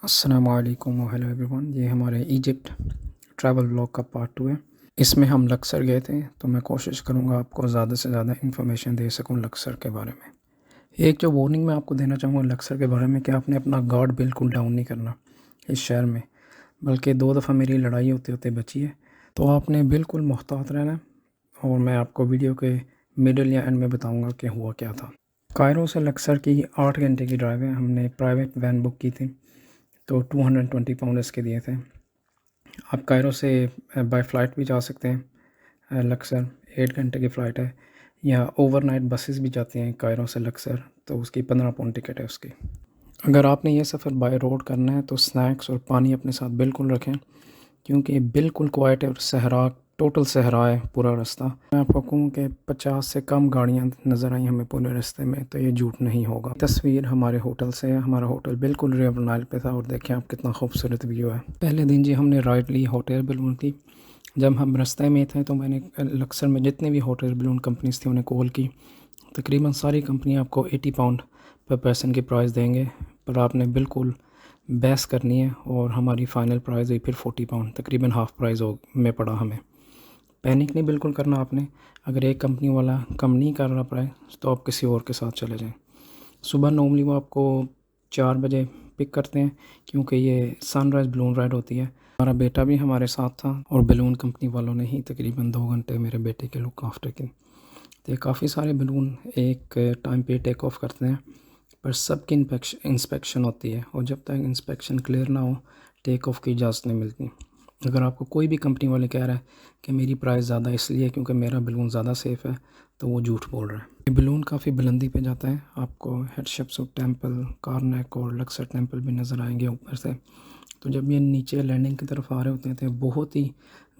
अस्सलाम वालेकुम hello everyone. ये हमारे इजिप्ट ट्रैवल व्लॉग का पार्ट 2 है। इसमें हम लक्सर गए थे, तो मैं कोशिश करूँगा आपको ज़्यादा से ज़्यादा इन्फॉर्मेशन दे सकूँ लक्सर के बारे में। एक जो वार्निंग मैं आपको देना चाहूँगा लक्सर के बारे में कि आपने अपना गार्ड बिल्कुल डाउन नहीं करना इस शहर में, बल्कि 2 दफ़ा मेरी लड़ाई होते होते बची है, तो आपने बिल्कुल मुहतात रहना है। और मैं आपको वीडियो के मिडल या एंड में बताऊँगा कि हुआ क्या था। कायरो से लक्सर की 8 घंटे की ड्राइव है। हमने प्राइवेट वैन बुक की थी, तो 220 पाउंड इसके दिए थे। आप कायरो से बाय फ़्लाइट भी जा सकते हैं। लक्सर 8 घंटे की फ़्लाइट है, या ओवरनाइट बसेस भी जाती हैं कायरो से लक्सर, तो उसकी 15 पाउंड टिकट है उसकी। अगर आपने ये सफ़र बाय रोड करना है तो स्नैक्स और पानी अपने साथ बिल्कुल रखें, क्योंकि बिल्कुल क्वाइट है और सहरा, टोटल सहरा है पूरा रास्ता। मैं आपको कहूँ कि 50 से कम गाड़ियाँ नज़र आई हमें पूरे रास्ते में, तो ये झूठ नहीं होगा। तस्वीर हमारे होटल से है। हमारा होटल बिल्कुल रिवर नाइल पे था, और देखें आप कितना खूबसूरत व्यू है। पहले दिन जी हमने राइड ली होटल बलून की। जब हम रास्ते में थे तो मैंने लक्सर में जितने भी होटल बलून कंपनीज थी उन्हें कॉल की। तकरीबन सारी कंपनी आपको 80 पाउंड पर पर्सन की प्राइस देंगे, पर आपने बिल्कुल बहस करनी है। और हमारी फ़ाइनल प्राइस हुई फिर 40 पाउंड, तकरीबन हाफ़ प्राइस हो में पड़ा हमें। पैनिक नहीं बिल्कुल करना आपने। अगर एक कंपनी वाला कम नहीं कर रहा प्राइस, तो आप किसी और के साथ चले जाएं। सुबह नॉर्मली वो आपको 4 बजे पिक करते हैं, क्योंकि ये सनराइज़ बलून राइड होती है। हमारा बेटा भी हमारे साथ था, और बलून कंपनी वालों ने ही तकरीबन 2 घंटे मेरे बेटे के लुक आफ्टर की। तो ये काफ़ी सारे बलून एक टाइम पे टेक ऑफ करते हैं, पर सबकी इंस्पेक्शन होती है, और जब तक इंस्पेक्शन क्लियर ना हो टेक ऑफ की इजाज़त नहीं मिलती। अगर आपको कोई भी कंपनी वाले कह रहा है कि मेरी प्राइस ज़्यादा इसलिए क्योंकि मेरा बलून ज़्यादा सेफ़ है, तो वो झूठ बोल रहा है। ये बलून काफ़ी बुलंदी पे जाता है। आपको हेडशेप्सूट टेम्पल, कारनेक और लक्सर टेम्पल भी नज़र आएंगे ऊपर से। तो जब ये नीचे लैंडिंग की तरफ आ रहे होते हैं तो बहुत ही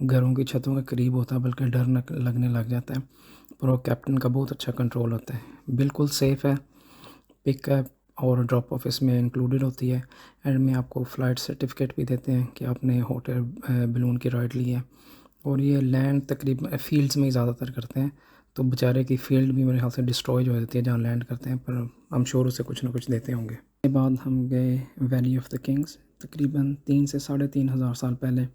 घरों की छतों के करीब होता है, बल्कि डर लगने लग जाता है। पर वो कैप्टन का बहुत अच्छा कंट्रोल होता है, बिल्कुल सेफ़ है। पिकअप और ड्रॉप ऑफ इसमें इंक्लूडेड होती है। एंड में आपको फ़्लाइट सर्टिफिकेट भी देते हैं कि आपने होटल बलून की राइड ली है। और ये लैंड तकरीबन फील्ड्स में ही ज़्यादातर करते हैं, तो बेचारे की फील्ड भी मेरे ख्याल से डिस्ट्रॉय हो जाती है जहाँ लैंड करते हैं, पर हम श्योर उसे कुछ ना कुछ देते होंगे। उसके बाद हम गए वैली ऑफ द किंग्स। तकरीबन 3 से 3,500 साल पहले,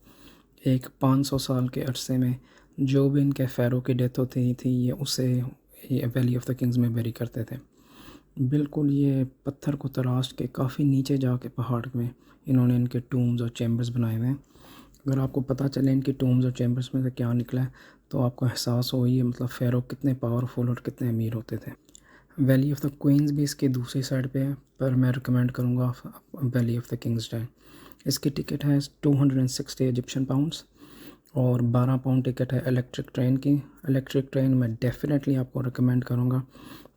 एक 500 साल के अरसे में जो भी इनके फ़ैरो की डेथ होती थी, ये उसे ये वैली ऑफ द किंग्स में बेरी करते थे। बिल्कुल ये पत्थर को तराश के काफ़ी नीचे जाके पहाड़ में इन्होंने इनके टूम्स और चैम्बर्स बनाए हुए हैं। अगर आपको पता चले इनकी टूम्स और चैम्बर्स में से क्या निकला है, तो आपको एहसास हो ये मतलब फ़ेरो कितने पावरफुल और कितने अमीर होते थे। वैली ऑफ द क्वींस भी इसके दूसरी साइड पे है, पर मैं रिकमेंड करूँगा वैली ऑफ द किंग्स जाएँ। इसकी टिकट है 260 इजिप्शियन पाउंड्स, और 12 पाउंड टिकट है इलेक्ट्रिक ट्रेन की। इलेक्ट्रिक ट्रेन मैं डेफ़िनेटली आपको रिकमेंड करूँगा,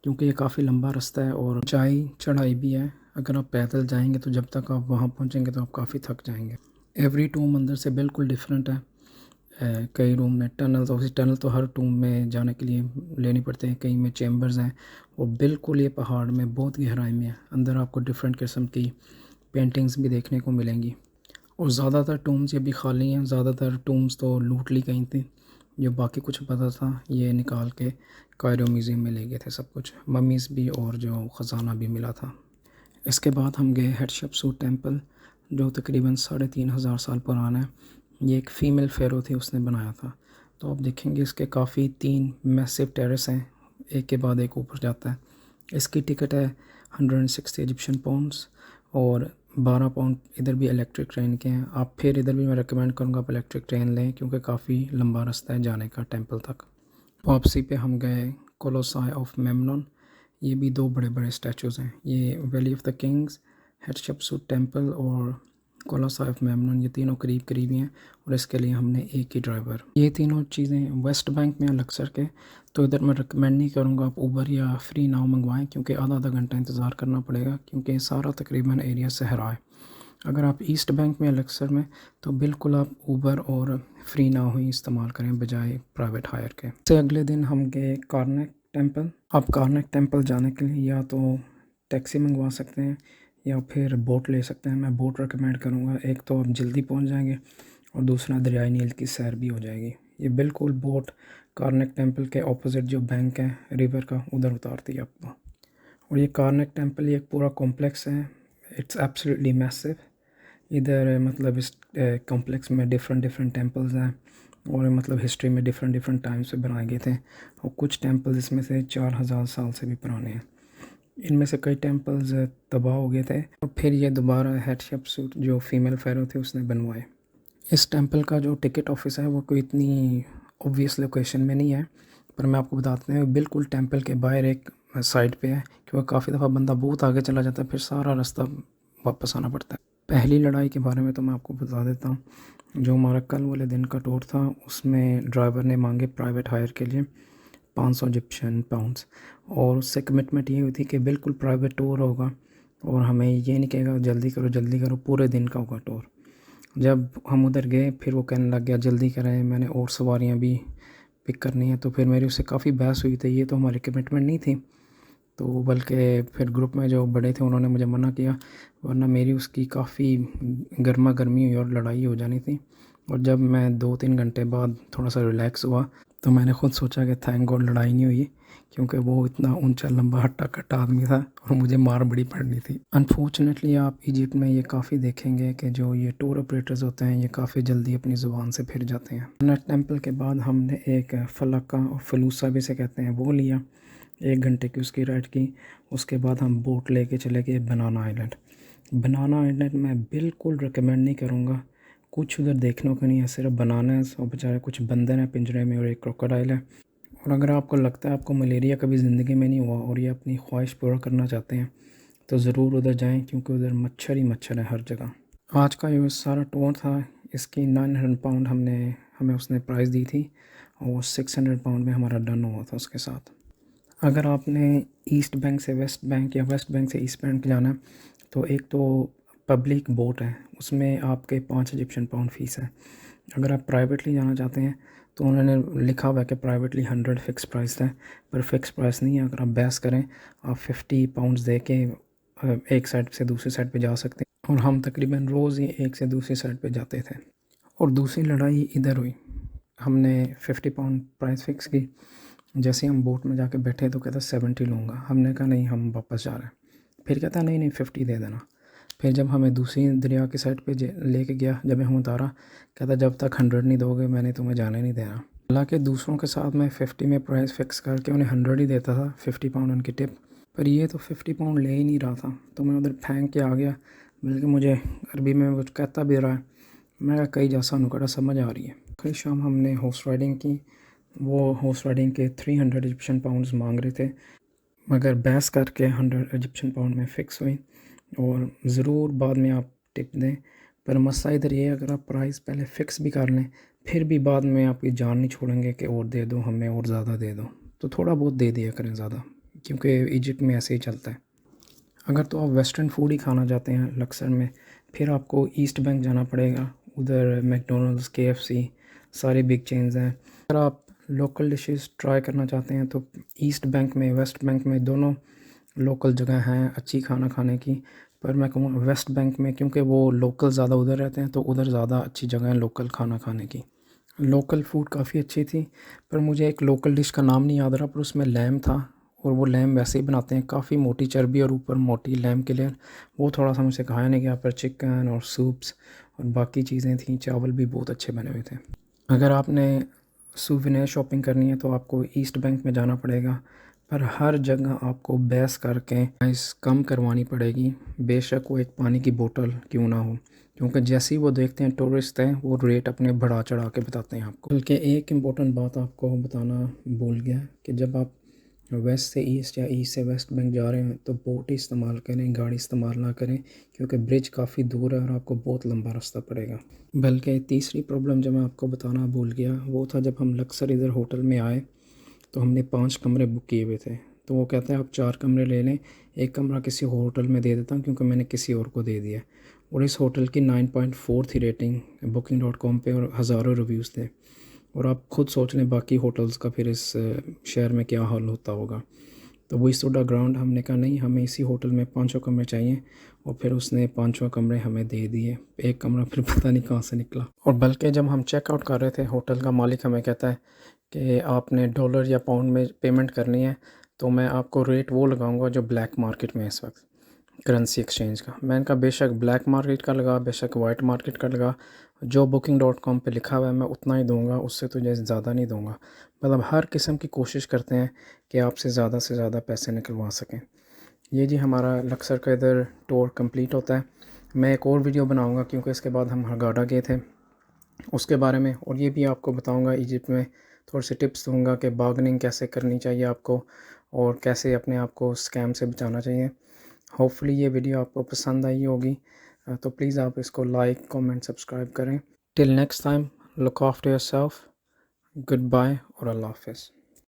क्योंकि ये काफ़ी लंबा रास्ता है और ऊंचाई चढ़ाई भी है। अगर आप पैदल जाएंगे तो जब तक आप वहाँ पहुँचेंगे तो आप काफ़ी थक जाएंगे। एवरी टूम अंदर से बिल्कुल डिफरेंट है। कई रूम में टनल्स, ऑफिस टनल तो हर टूम में जाने के लिए लेनी पड़ते हैं, कई में चैम्बर्स हैं। और बिल्कुल ये पहाड़ में बहुत गहराई में है। अंदर आपको डिफरेंट किस्म की पेंटिंग्स भी देखने को मिलेंगी। और ज़्यादातर टूम्स ये भी खाली हैं। ज़्यादातर टूम्स तो लूट ली गई थी। जो बाकी कुछ पता था ये निकाल के कायरो म्यूज़ियम में ले गए थे सब कुछ, मम्मीज़ भी और जो ख़जाना भी मिला था। इसके बाद हम गए हेडशेप्सूट टेम्पल, जो तकरीबन 3,500 साल पुराना है। ये एक फ़ीमेल फ़ेरो थी, उसने बनाया था। तो आप देखेंगे इसके काफ़ी 3 मैसिव टेरेस हैं, एक के बाद एक ऊपर जाता है। इसकी टिकट है 160 इजिप्शियन पाउंड्स, और 12 पाउंड इधर भी इलेक्ट्रिक ट्रेन के हैं। आप फिर इधर भी मैं रिकमेंड करूँगा आप इलेक्ट्रिक ट्रेन लें, क्योंकि काफ़ी लंबा रास्ता है जाने का टेंपल तक। वापसी पे हम गए कोलोसाई ऑफ मेमनन। ये भी 2 बड़े बड़े स्टैचूज़ हैं। ये Valley of the Kings, Hatshepsut temple और कोलोसाई ऑफ मेमनन, ये तीनों करीब करीब ही हैं। और इसके लिए हमने एक ही ड्राइवर। ये तीनों चीज़ें वेस्ट बैंक में लक्सर के, तो इधर मैं रिकमेंड नहीं करूँगा आप ऊबर या फ्री नाउ मंगवाएं, क्योंकि आधा आधा घंटा इंतज़ार करना पड़ेगा, क्योंकि सारा तकरीबन एरिया सहरा है। अगर आप ईस्ट बैंक में लक्सर में, तो बिल्कुल आप ऊबर और फ्री नाउ ही इस्तेमाल करें बजाय प्राइवेट हायर के। से अगले दिन हम गए कारनेक टेंपल। आप कारनेक टेंपल जाने के लिए या तो टैक्सी मंगवा सकते हैं या फिर बोट ले सकते हैं। मैं बोट रिकमेंड करूँगा। एक तो आप जल्दी पहुँच जाएंगे, और दूसरा दरियाई नील की सैर भी हो जाएगी। ये बिल्कुल बोट कारनेक टेंपल के ऑपोजिट जो बैंक है रिवर का, उधर उतारती है आपको। और ये कारनेक टेंपल ये एक पूरा कॉम्प्लेक्स है। It's absolutely massive. इधर मतलब इस कॉम्प्लेक्स में डिफरेंट डिफरेंट टेम्पल्स हैं और मतलब हिस्ट्री में डिफरेंट डिफरेंट टाइम्स पे बनाए गए थे और कुछ टेम्पल्स इसमें से 4000 साल से भी पुराने हैं। इनमें से कई टेम्पल्स तबाह हो गए थे और फिर ये दोबारा हेटशेप्सूट जो फीमेल फ़ेरो थे उसने बनवाए। इस टेंपल का जो टिकट ऑफिस है वो कोई इतनी ऑब्वियस लोकेशन में नहीं है, पर मैं आपको बताते हैं बिल्कुल टेंपल के बाहर एक साइड पे है, क्योंकि काफ़ी दफ़ा बंदा बहुत आगे चला जाता है फिर सारा रास्ता वापस आना पड़ता है। पहली लड़ाई के बारे में तो मैं आपको बता देता हूँ। जो हमारा कल वाले दिन का टूर था उसमें ड्राइवर ने मांगे प्राइवेट हायर के लिए 500 इजिप्शियन पाउंड्स, और उससे कमिटमेंट ये हुई थी कि बिल्कुल प्राइवेट टूर होगा और हमें ये नहीं कहेगा जल्दी करो, पूरे दिन का होगा टूर। जब हम उधर गए फिर वो कहने लग गया जल्दी करें, मैंने और सवारियां भी पिक करनी है, तो फिर मेरी उससे काफ़ी बहस हुई थी। ये तो हमारी कमिटमेंट नहीं थी, तो बल्कि फिर ग्रुप में जो बड़े थे उन्होंने मुझे मना किया, वरना मेरी उसकी काफ़ी गर्मा गर्मी हुई और लड़ाई हो जानी थी। और जब मैं 2-3 घंटे बाद थोड़ा सा रिलैक्स हुआ तो मैंने खुद सोचा कि थैंक गॉड लड़ाई नहीं हुई, क्योंकि वो इतना ऊंचा लंबा हट्टा कट्टा आदमी था और मुझे मार बड़ी पड़नी थी। अनफॉर्चुनेटली आप इजिप्ट में ये काफ़ी देखेंगे कि जो ये टूर ऑपरेटर्स होते हैं ये काफ़ी जल्दी अपनी ज़ुबान से फिर जाते हैं। नेट टेम्पल के बाद हमने एक फलक्का और फलूसा भी से कहते हैं वो लिया, 1 घंटे की उसकी राइड की। उसके बाद हम बोट लेके चले गए बनाना आइलैंड। बनाना आइलैंड मैं बिल्कुल रिकमेंड नहीं करूँगा, कुछ उधर देखने को नहीं है, सिर्फ बनानास और बेचारे कुछ बंदर हैं पिंजरे में और एक क्रोकोडाइल है। और अगर आपको लगता है आपको मलेरिया कभी ज़िंदगी में नहीं हुआ और ये अपनी ख्वाहिश पूरा करना चाहते हैं तो ज़रूर उधर जाएं, क्योंकि उधर मच्छर ही मच्छर है हर जगह। आज का ये सारा टूर था, इसकी 900 पाउंड हमें उसने प्राइस दी थी और 600 पाउंड में हमारा डन हुआ था उसके साथ। अगर आपने ईस्ट बैंक से वेस्ट बैंक या वेस्ट बैंक से ईस्ट बैंक जाना है तो एक तो पब्लिक बोट है, उसमें आपके 5 इजिप्शियन पाउंड फ़ीस है। अगर आप प्राइवेटली जाना चाहते हैं तो उन्होंने लिखा हुआ है कि प्राइवेटली 100 फ़िक्स प्राइस है, पर फिक्स प्राइस नहीं है। अगर आप बहस करें आप 50 पाउंड्स दे के एक साइड से दूसरी साइड पे जा सकते हैं, और हम तकरीबन रोज़ ही एक से दूसरी साइड पे जाते थे। और दूसरी लड़ाई इधर हुई, हमने 50 पाउंड प्राइस फ़िक्स की। जैसे हम बोट में जाके बैठे तो कहता 70 लूँगा, हमने कहा नहीं हम वापस जा रहे हैं। फिर कहता नहीं 50 दे देना। फिर जब हमें दूसरी दरिया की साइड पे लेके गया, जब हम उतारा कहता जब तक 100 नहीं दोगे मैंने तुम्हें जाने नहीं देना। हालांकि दूसरों के साथ मैं 50 में प्राइस फिक्स करके उन्हें 100 ही देता था, 50 पाउंड उनकी टिप, पर ये तो 50 पाउंड ले ही नहीं रहा था, तो मैं उधर फेंक के आ गया। बल्कि मुझे अरबी में कुछ कहता भी रहा है, मैं कहा कई जैसा नुकड़ा समझ आ रही है। आखिरी शाम हमने हॉर्स राइडिंग की। वो हॉर्स राइडिंग के 300 इजिप्शियन पाउंड्स मांग रहे थे, मगर बहस करके 100 इजिप्शियन पाउंड में फ़िक्स हुई। और ज़रूर बाद में आप टिप दें, पर मसला इधर ये है अगर आप प्राइस पहले फ़िक्स भी कर लें फिर भी बाद में आपकी जान नहीं छोड़ेंगे कि और दे दो हमें और ज़्यादा दे दो, तो थोड़ा बहुत दे दिया करें ज़्यादा, क्योंकि इजिप्ट में ऐसे ही चलता है। अगर तो आप वेस्टर्न फूड ही खाना चाहते हैं लक्सर में, फिर आपको ईस्ट बैंक जाना पड़ेगा। उधर मैकडोनल्ड्स, KFC सारे बिग चेन्स हैं। अगर आप लोकल डिशेस ट्राई करना चाहते हैं तो ईस्ट बैंक में वेस्ट बैंक में दोनों लोकल जगह हैं अच्छी खाना खाने की, पर मैं कहूँगा वेस्ट बैंक में, क्योंकि वो लोकल ज़्यादा उधर रहते हैं तो उधर ज़्यादा अच्छी जगह है लोकल खाना खाने की। लोकल फूड काफ़ी अच्छी थी, पर मुझे एक लोकल डिश का नाम नहीं याद रहा, पर उसमें लैम था और वो लैम वैसे ही बनाते हैं, काफ़ी मोटी चर्बी और ऊपर मोटी लैम के लेयर। वो थोड़ा सा मुझसे खाया नहीं गया, पर चिकन और सूप्स और बाकी चीज़ें थी, चावल भी बहुत अच्छे बने हुए थे। अगर आपने सूवेनिर शॉपिंग करनी है तो आपको ईस्ट बैंक में जाना पड़ेगा, पर हर जगह आपको बहस करके प्राइस कम करवानी पड़ेगी, बेशक वो एक पानी की बोतल क्यों ना हो, क्योंकि जैसे ही वो देखते हैं टूरिस्ट हैं वो रेट अपने बढ़ा चढ़ा के बताते हैं आपको। बल्कि एक इम्पोर्टेंट बात आपको बताना भूल गया कि जब आप वेस्ट से ईस्ट या ईस्ट से वेस्ट बैंक जा रहे हैं तो बोट ही इस्तेमाल करें, गाड़ी इस्तेमाल ना करें, क्योंकि ब्रिज काफ़ी दूर है और आपको बहुत लंबा रास्ता पड़ेगा। बल्कि तीसरी प्रॉब्लम जो मैं आपको बताना भूल गया वो था जब हम लक्सर इधर होटल में आए तो हमने 5 कमरे बुक किए हुए थे, तो वो कहते हैं आप 4 कमरे ले लें, एक कमरा किसी होटल में दे देता हूँ क्योंकि मैंने किसी और को दे दिया। और इस होटल की 9.4 थी रेटिंग booking.com पे और हज़ारों रिव्यूज़ थे, और आप खुद सोच लें बाकी होटल्स का फिर इस शहर में क्या हाल होता होगा। तो वही सोडा ग्राउंड हमने कहा नहीं हमें इसी होटल में 5 कमरे चाहिए, और फिर उसने 5 कमरे हमें दे दिए। एक कमरा फिर पता नहीं कहाँ से निकला। और बल्कि जब हम चेकआउट कर रहे थे होटल का मालिक हमें कहता है कि आपने डॉलर या पाउंड में पेमेंट करनी है तो मैं आपको रेट वो लगाऊंगा जो ब्लैक मार्केट में है इस वक्त। करेंसी एक्सचेंज का। मैंने कहा बेशक ब्लैक मार्केट का लगा, बेशक वाइट मार्केट का लगा, जो booking.com पे लिखा हुआ है मैं उतना ही दूंगा, उससे तो जैसे ज़्यादा नहीं दूंगा। मतलब हर किस्म की कोशिश करते हैं कि आपसे से ज़्यादा पैसे निकलवा सकें। ये जी हमारा लक्सर का इधर टूर कंप्लीट होता है। मैं एक और वीडियो बनाऊंगा क्योंकि इसके बाद हम हरगाडा गए थे, उसके बारे में, और ये भी आपको बताऊंगा इजिप्ट में थोड़ी सी टिप्स दूंगा कि बार्गेनिंग कैसे करनी चाहिए आपको और कैसे अपने आप को स्कैम से बचाना चाहिए। होपफुली ये वीडियो आपको पसंद आई होगी, तो प्लीज़ आप इसको लाइक कमेंट सब्सक्राइब करें। Till next time, look after yourself, good bye और अल्लाह हाफिज़।